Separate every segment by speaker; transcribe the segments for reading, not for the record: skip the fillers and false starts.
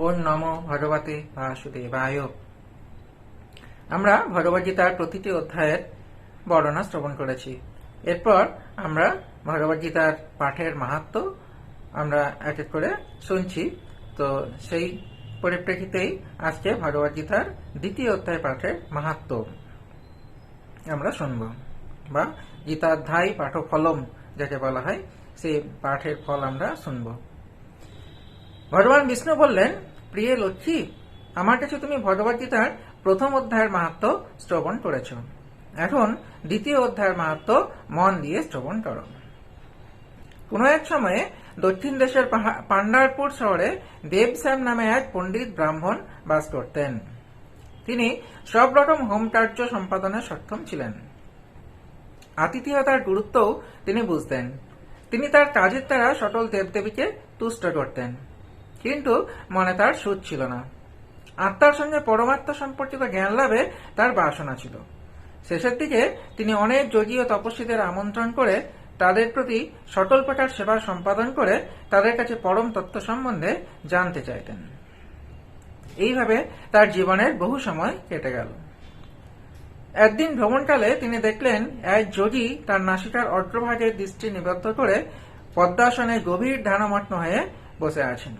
Speaker 1: ওম নমো ভগবতে বাসুদেবায়। আমরা ভগবদ্গীতার প্রতিটি অধ্যায়ের বর্ণনা শ্রবণ করেছি। এরপর আমরা ভগবদ্গীতার পাঠের মাহাত্ম্য আমরা এক এক করে শুনছি। তো সেই পরিপ্রেক্ষিতেই আজকে ভগবদ্গীতার দ্বিতীয় অধ্যায় পাঠের মাহাত্ম্য আমরা শুনব, বা গীতাধ্যায় পাঠফলম যাকে বলা হয়, সেই পাঠের ফল আমরা শুনব। ভগবান বিষ্ণু বললেন, প্রিয় লক্ষ্মী, আমার কাছে তুমি ভগবদ্গীতার প্রথম অধ্যায়ের মাহাত্ম্য শ্রবণ করেছ। এখন দ্বিতীয় অধ্যায়ের মাহাত্ম্য মন দিয়ে শ্রবণ করো। কোন এক সময়ে দক্ষিণ দেশের পান্ডারপুর শহরে দেবশ্যাম নামে এক পণ্ডিত ব্রাহ্মণ বাস করতেন। তিনি সব রকম হোম কার্য সম্পাদনে সক্ষম ছিলেন। আতিথেয়তার গুরুত্বও তিনি বুঝতেন। তিনি তার কাজের দ্বারা সকল দেবদেবীকে তুষ্ট করতেন, কিন্তু মনে তার সুখ ছিল না। আত্মার সঙ্গে পরমাত্মা সম্পর্কিত জ্ঞান লাভে তার বাসনা ছিল। শেষের দিকে তিনি অনেক যোগী ও তপস্বীদের আমন্ত্রণ করে তাদের প্রতি সকল প্রকার সেবা সম্পাদন করে তাদের কাছে পরম তত্ত্ব সম্বন্ধে জানতে চাইতেন। এইভাবে তার জীবনের বহু সময় কেটে গেল। একদিন ভ্রমণকালে তিনি দেখলেন এক যোগী তার নাসিকার অগ্রভাগে দৃষ্টি নিবদ্ধ করে পদ্মাসনে গভীর ধ্যানমগ্ন হয়ে বসে আছেন।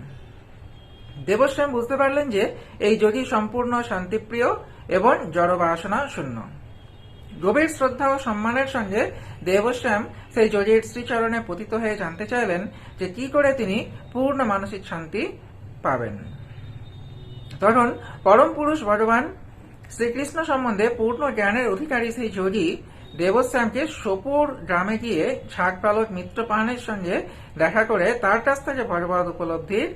Speaker 1: দেবশ্যাম বুঝতে পারলেন যে এই যোগী সম্পূর্ণ শান্তিপ্রিয় এবং জড়বাসনা শূন্য। গভীর শ্রদ্ধা ও সম্মানের সঙ্গে দেবশ্যাম সেই যোগীর শ্রীচরণে পতিত হয়ে জানতে চাইলেন যে কি করে তিনি পূর্ণ মানসিক শান্তি পাবেন। তখন পরম পুরুষ ভগবান শ্রীকৃষ্ণ সম্বন্ধে পূর্ণ জ্ঞানের অধিকারী সেই যোগী দেবশ্যামকে সোপুর গ্রামে গিয়ে ছাগপালক মিত্রপানের সঙ্গে দেখা করে তার কাছ থেকে ভগবত উপলব্ধির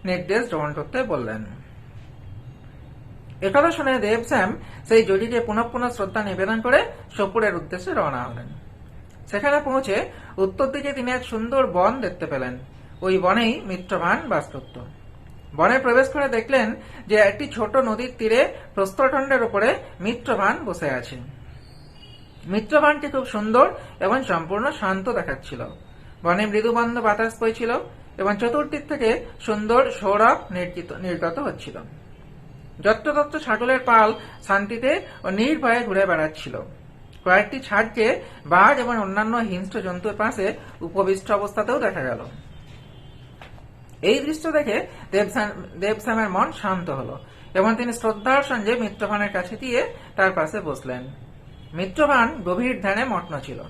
Speaker 1: নির্দেশ গ্রহণ করতে বললেন। একথা শুনে দেবশ্যাম সেই যোগীকে পুনঃ পুনঃ শ্রদ্ধা নিবেদন করে সোপুরের উদ্দেশ্যে রওনা হলেন। সেখানে পৌঁছে উত্তর দিকে তিনি এক সুন্দর বন দেখতে পেলেন। ওই বনেই মিত্রভান বাস করত। বনে প্রবেশ করে দেখলেন যে একটি ছোট নদীর তীরে প্রস্তরখণ্ডের উপরে মিত্রভান বসে আছে। মিত্রভানটি খুব সুন্দর এবং সম্পূর্ণ শান্ত দেখাচ্ছিল। বনে মৃদুবন্ধ বাতাস বইছিল এবং চতুর্দিক থেকে সুন্দর সৌরভ নির্গত হচ্ছিল। যত্রতত্র ছাগলের পাল শান্তিতে ও নির্ভয়ে ঘুরে বেড়াচ্ছিল। কয়েকটি ছাগকে বাঘ এবং অন্যান্য হিংস্র জন্তুর পাশে উপবিষ্ট অবস্থাতেও দেখা গেল। এই দৃশ্য দেখে দেবশ্যামের মন শান্ত হল এবং তিনি শ্রদ্ধার সঙ্গে মিত্রভানের কাছে গিয়ে তার পাশে বসলেন। মিত্রভান গভীর ধ্যানে মগ্ন ছিল।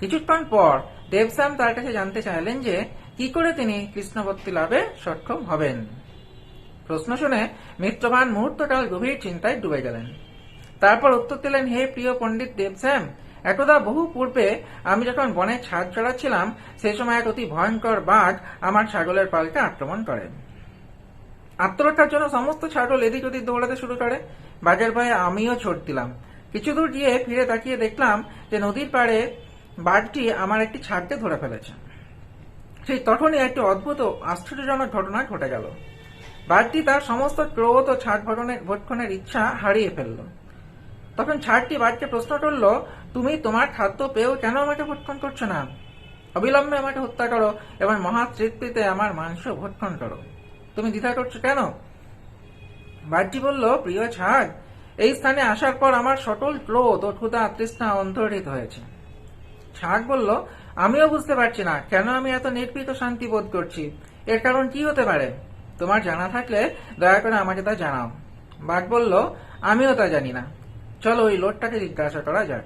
Speaker 1: কিছুক্ষণ পর দেবশ্যাম তার কাছে জানতে চাইলেন যে কি করে তিনি কৃষ্ণভক্তি লাভে সক্ষম হবেন। প্রশ্ন শুনে মিত্রভান মুহূর্তকাল গভীর চিন্তায় ডুবে গেলেন। তারপর উত্তর দিলেন, হে প্রিয় পণ্ডিত দেবশ্যাম, একদা বহু পূর্বে আমি যখন বনে ছাদ চড়াচ্ছিলাম, সেই সময় এক অতি ভয়ঙ্কর বাঘ আমার ছাগলের পালকে আক্রমণ করে। আত্মরক্ষার জন্য সমস্ত ছাগল এদিক ওদিক দৌড়াতে শুরু করে। বাঘের ভয়ে আমিও ছোট দিলাম। কিছু দূর গিয়ে ফিরে তাকিয়ে দেখলাম যে নদীর পাড়ে বাঘটি আমার একটি ছাগকে ধরে ফেলেছে। সেই তখনই একটি অদ্ভুত ও আশ্চর্যজনক ঘটনা ঘটে গেল। বাঘটি তার সমস্ত ক্রোধ ও ছাগ ভক্ষণের ইচ্ছা হারিয়ে ফেলল। তখন ছাগটি বাঘকে প্রশ্ন করল, তুমি তোমার খাদ্য পেয়েও কেন আমাকে ভক্ষণ করছো না? অবিলম্বে আমাকে হত্যা করো এবং মহা তৃপ্তিতে আমার মাংস ভক্ষণ করো। তুমি দ্বিধা করছো কেন? বাঘটি বলল, প্রিয় ছাগ, এই স্থানে আসার পর আমার সকল ক্রোধ ও ক্ষুধা তৃষ্ণা অন্তর্হিত হয়েছে। ছাগ বলল, আমিও বুঝতে পারছি না কেন আমি এত নির্ভীত শান্তি বোধ করছি। এর কারণ কি হতে পারে? তোমার জানা থাকলে দয়া করে আমাকে তা জানাও। বাঘ বলল, আমিও তা জানি না, চলো ওই লোকটাকে জিজ্ঞাসা করা যাক।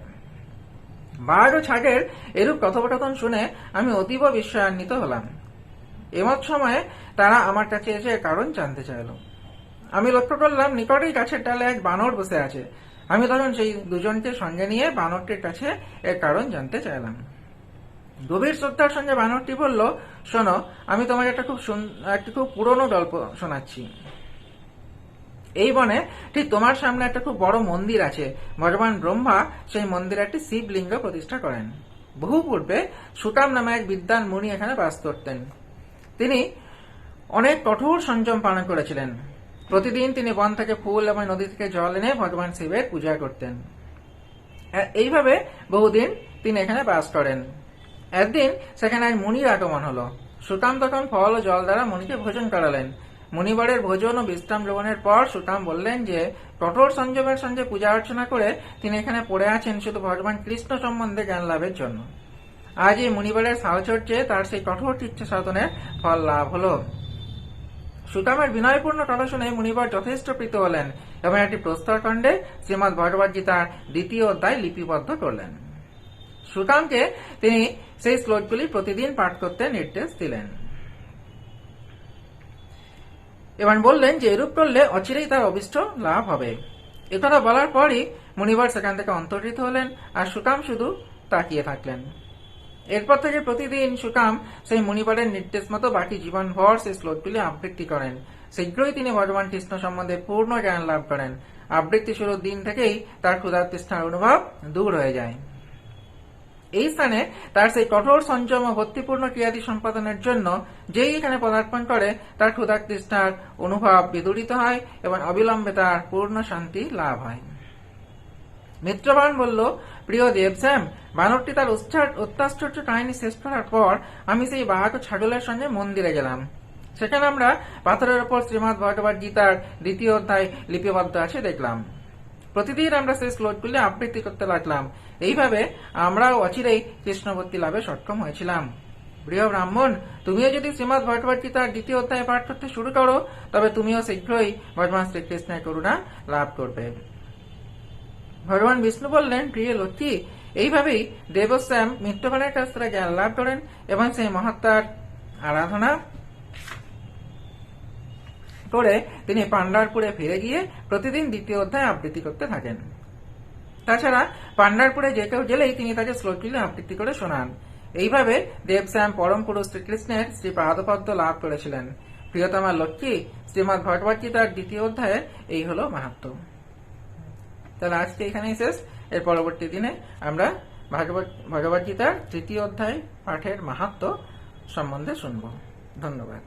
Speaker 1: বাঘ ও ছাগের এরূপ কথোপকথন শুনে আমি অতীব বিস্ময়ান্বিত হলাম। এমত সময়ে তারা আমার কাছে এসে কারণ জানতে চাইল। আমি লক্ষ্য করলাম নিকটেই গাছের ডালে এক বানর বসে আছে। আমি তখন সেই দুজনকে সঙ্গে নিয়ে বানরটির কাছে এর কারণ জানতে চাইলাম। গভীর শ্রদ্ধার সঙ্গে বানরটি বলল, শোনো, আমি তোমাকে একটি খুব পুরনো গল্প শোনাচ্ছি। এই বনে ঠিক তোমার সামনে একটা খুব বড় মন্দির আছে। ভগবান ব্রহ্মা সেই মন্দিরে একটি শিবলিঙ্গ প্রতিষ্ঠা করেন। বহু পূর্বে সুতাম নামে এক বিদ্বান মুনি এখানে বাস করতেন। তিনি অনেক কঠোর সংযম পালন করেছিলেন। প্রতিদিন তিনি বন থেকে ফুল এবং নদী থেকে জল এনে ভগবান শিবের পূজা করতেন। এইভাবে বহুদিন তিনি এখানে বাস করেন। একদিন সেখানে এক মুনির আগমন হলো। সুতাম তখন ফল ও জল দ্বারা মুনিকে ভোজন করালেন। মুনিবরের ভোজন ও বিশ্রাম গ্রহণের পর সুতাম বললেন যে কঠোর সংযমের সঙ্গে পূজা অর্চনা করে তিনি এখানে পড়ে আছেন শুধু ভগবান কৃষ্ণ সম্বন্ধে জ্ঞান লাভের জন্য। আজ এই মুনিবরের সাহচর্যে তার সেই কঠোর ইচ্ছা সাধনের ফল লাভ হল। সুতামের বিনয়পূর্ণ কথা শুনে মুনিবর যথেষ্ট প্রীত হলেন এবং একটি প্রস্তরখণ্ডে শ্রীমদ্ ভগবদ গীতার 2য় অধ্যায় লিপিবদ্ধ করলেন। সুতামকে তিনি সেই শ্লোকগুলি প্রতিদিন পাঠ করতে নির্দেশ দিলেন এবং বললেন যে এরূপ করলে অচিরেই তার অভিষ্ট লাভ হবে। একথা বলার পরই মুনিবর সেখান থেকে অন্তর্হিত হলেন আর সুতাম শুধু তাকিয়ে থাকলেন। এরপর থেকে প্রতিদিন সুতাম সেই মুনিবরের নির্দেশ মতো বাকি জীবনভর সেই শ্লোকগুলি আবৃত্তি করেন। শীঘ্রই তিনি ভগবান কৃষ্ণ সম্বন্ধে পূর্ণ জ্ঞান লাভ করেন। আবৃত্তি শুরুর দিন থেকেই তার ক্ষুধাতৃষ্ণার অনুভব দূর হয়ে যায়। এই স্থানে তার সেই কঠোর সংযম ও ভক্তিপূর্ণ ক্রিয়াদি সম্পাদনের জন্য যেই এখানে পদার্পণ করে তার ক্ষুধাতৃষ্ণার অনুভব বিদূরিত হয় এবং অবিলম্বে তার পূর্ণ শান্তি লাভ হয়। মিত্রবান বলল, প্রিয় দেবশ্যাম, বানরটি তার অত্যাশ্চর্য কাহিনী শেষ করার পর আমি সেই বাহক ছাগলের সঙ্গে মন্দিরে গেলাম। সেখানে আমরা পাথরের ওপর শ্রীমদ্ ভগবদ গীতার 2য় অধ্যায় লিপিবদ্ধ আছে দেখলাম। প্রতিদিন আমরা সেই শ্লোকগুলি আবৃত্তি করতে লাগলাম। এইভাবে আমরাও অচিরেই কৃষ্ণভক্তি লাভে সক্ষম হয়েছিলাম। প্রিয় ব্রাহ্মণ, তুমিও যদি শ্রীমদ্ ভগবদ গীতার 2য় অধ্যায় পাঠ করতে শুরু করো তবে তুমিও শীঘ্রই ভগবান শ্রীকৃষ্ণের করুণা লাভ করবে। ভগবান বিষ্ণু বললেন, প্রিয় লক্ষ্মী, এইভাবেই দেবশ্যাম মিত্রগণের কাছ থেকে জ্ঞান লাভ করেন এবং সেই মহাত্মার আরাধনা করে তিনি পাণ্ডারপুরে ফিরে গিয়ে প্রতিদিন 2য় অধ্যায় আবৃত্তি করতে থাকেন। তাছাড়া পাণ্ডারপুরে যে কেউ গেলেই তিনি তাকে শ্লোকগুলি আবৃত্তি করে শোনান। এইভাবে দেবশ্যাম পরম পুরুষ শ্রীকৃষ্ণের শ্রী পাদপদ্ম লাভ করেছিলেন। প্রিয়তমা লক্ষ্মী, শ্রীমদ্ ভগবদ গীতার 2য় অধ্যায়ে এই হল মাহাত্ম্য। তাহলে আজকে এখানেই শেষ। এর পরবর্তী দিনে আমরা ভগবদ গীতার 3য় অধ্যায় পাঠের মাহাত্ম্য সম্বন্ধে শুনব। ধন্যবাদ।